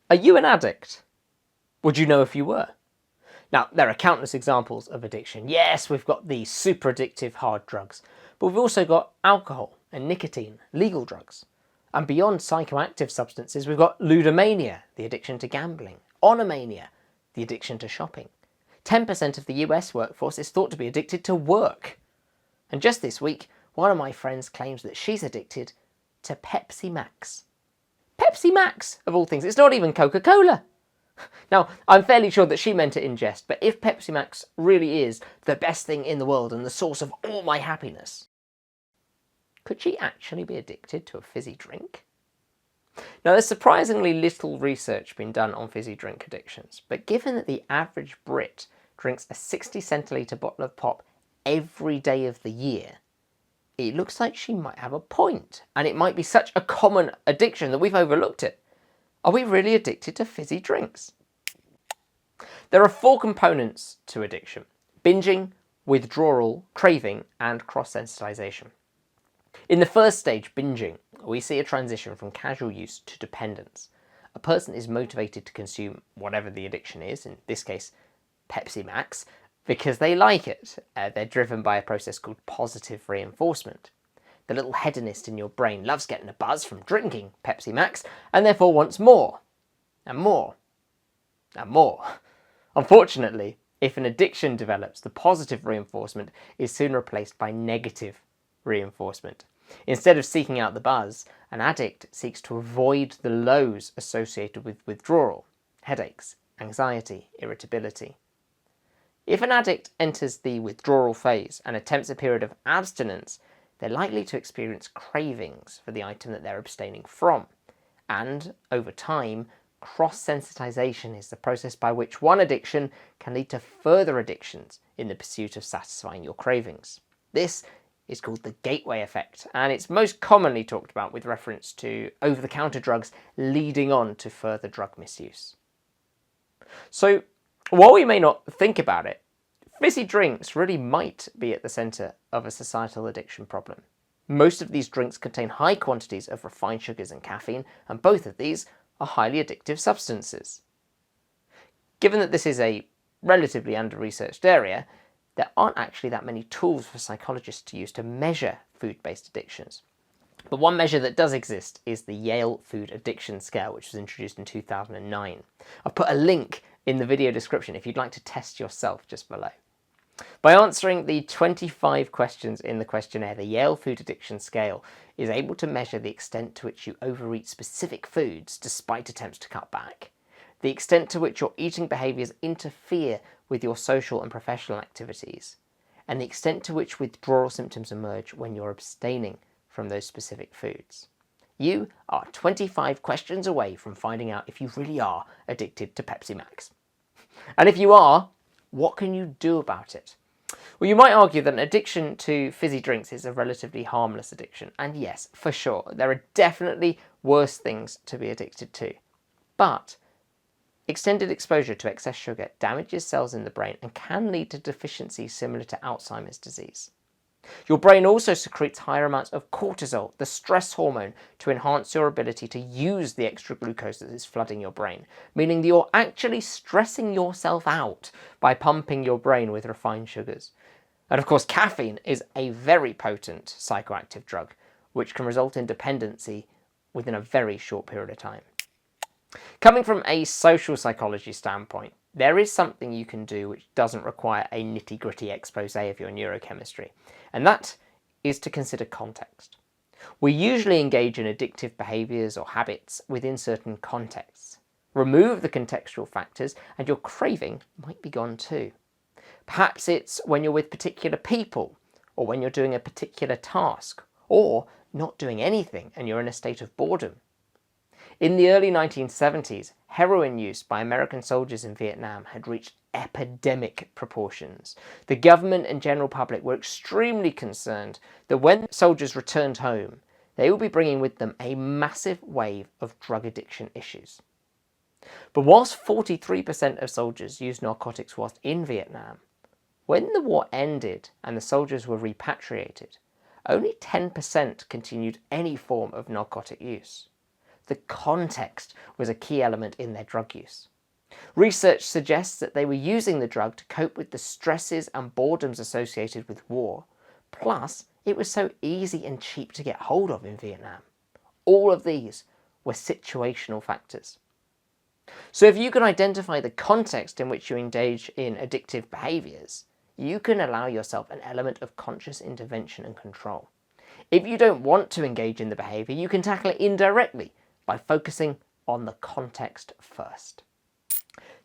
Are you an addict? Would you know if you were? Now, there are countless examples of addiction. Yes, we've got the super addictive hard drugs, but we've also got alcohol and nicotine, legal drugs. And beyond psychoactive substances, we've got ludomania, the addiction to gambling, onomania, the addiction to shopping. 10% of the US workforce is thought to be addicted to work. And just this week, one of my friends claims that she's addicted to Pepsi Max. Pepsi Max, of all things. It's not even Coca-Cola. Now, I'm fairly sure that she meant it in jest, but if Pepsi Max really is the best thing in the world and the source of all my happiness, could she actually be addicted to a fizzy drink? Now, there's surprisingly little research been done on fizzy drink addictions, but given that the average Brit drinks a 60 centilitre bottle of pop every day of the year, it looks like she might have a point, and it might be such a common addiction that we've overlooked it. Are we really addicted to fizzy drinks? There are 4 components to addiction: binging, withdrawal, craving, and cross-sensitization. In the first stage, binging, we see a transition from casual use to dependence. A person is motivated to consume whatever the addiction is, in this case Pepsi Max, because they like it. They're driven by a process called positive reinforcement. The little hedonist in your brain loves getting a buzz from drinking Pepsi Max and therefore wants more, and more, and more. Unfortunately, if an addiction develops, the positive reinforcement is soon replaced by negative reinforcement. Instead of seeking out the buzz, an addict seeks to avoid the lows associated with withdrawal, headaches, anxiety, irritability. If an addict enters the withdrawal phase and attempts a period of abstinence, they're likely to experience cravings for the item that they're abstaining from. And, over time, cross-sensitization is the process by which one addiction can lead to further addictions in the pursuit of satisfying your cravings. This is called the gateway effect, and it's most commonly talked about with reference to over-the-counter drugs leading on to further drug misuse. So, while we may not think about it, fizzy drinks really might be at the centre of a societal addiction problem. Most of these drinks contain high quantities of refined sugars and caffeine, and both of these are highly addictive substances. Given that this is a relatively under-researched area, there aren't actually that many tools for psychologists to use to measure food-based addictions. But one measure that does exist is the Yale Food Addiction Scale, which was introduced in 2009. I've put a link in the video description if you'd like to test yourself just below. By answering the 25 questions in the questionnaire, the Yale Food Addiction Scale is able to measure the extent to which you overeat specific foods despite attempts to cut back, the extent to which your eating behaviours interfere with your social and professional activities, and the extent to which withdrawal symptoms emerge when you're abstaining from those specific foods. You are 25 questions away from finding out if you really are addicted to Pepsi Max. And if you are, what can you do about it? Well, you might argue that an addiction to fizzy drinks is a relatively harmless addiction. And yes, for sure, there are definitely worse things to be addicted to. But extended exposure to excess sugar damages cells in the brain and can lead to deficiencies similar to Alzheimer's disease. Your brain also secretes higher amounts of cortisol, the stress hormone, to enhance your ability to use the extra glucose that is flooding your brain, meaning that you're actually stressing yourself out by pumping your brain with refined sugars. And of course, caffeine is a very potent psychoactive drug, which can result in dependency within a very short period of time. Coming from a social psychology standpoint, there is something you can do which doesn't require a nitty-gritty expose of your neurochemistry, and that is to consider context. We usually engage in addictive behaviours or habits within certain contexts. Remove the contextual factors and your craving might be gone too. Perhaps it's when you're with particular people, or when you're doing a particular task, or not doing anything and you're in a state of boredom. In the early 1970s, heroin use by American soldiers in Vietnam had reached epidemic proportions. The government and general public were extremely concerned that when soldiers returned home, they would be bringing with them a massive wave of drug addiction issues. But whilst 43% of soldiers used narcotics whilst in Vietnam, when the war ended and the soldiers were repatriated, only 10% continued any form of narcotic use. The context was a key element in their drug use. Research suggests that they were using the drug to cope with the stresses and boredoms associated with war. Plus, it was so easy and cheap to get hold of in Vietnam. All of these were situational factors. So if you can identify the context in which you engage in addictive behaviours, you can allow yourself an element of conscious intervention and control. If you don't want to engage in the behaviour, you can tackle it indirectly by focusing on the context first.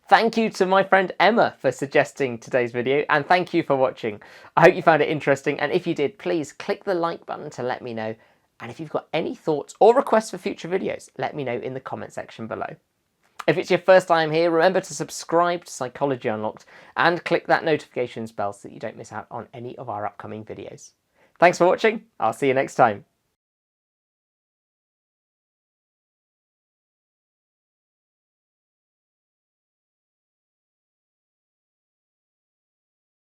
Thank you to my friend Emma for suggesting today's video, and thank you for watching. I hope you found it interesting, and if you did, please click the like button to let me know. And if you've got any thoughts or requests for future videos, let me know in the comment section below. If it's your first time here, remember to subscribe to Psychology Unlocked and click that notifications bell so that you don't miss out on any of our upcoming videos. Thanks for watching. I'll see you next time.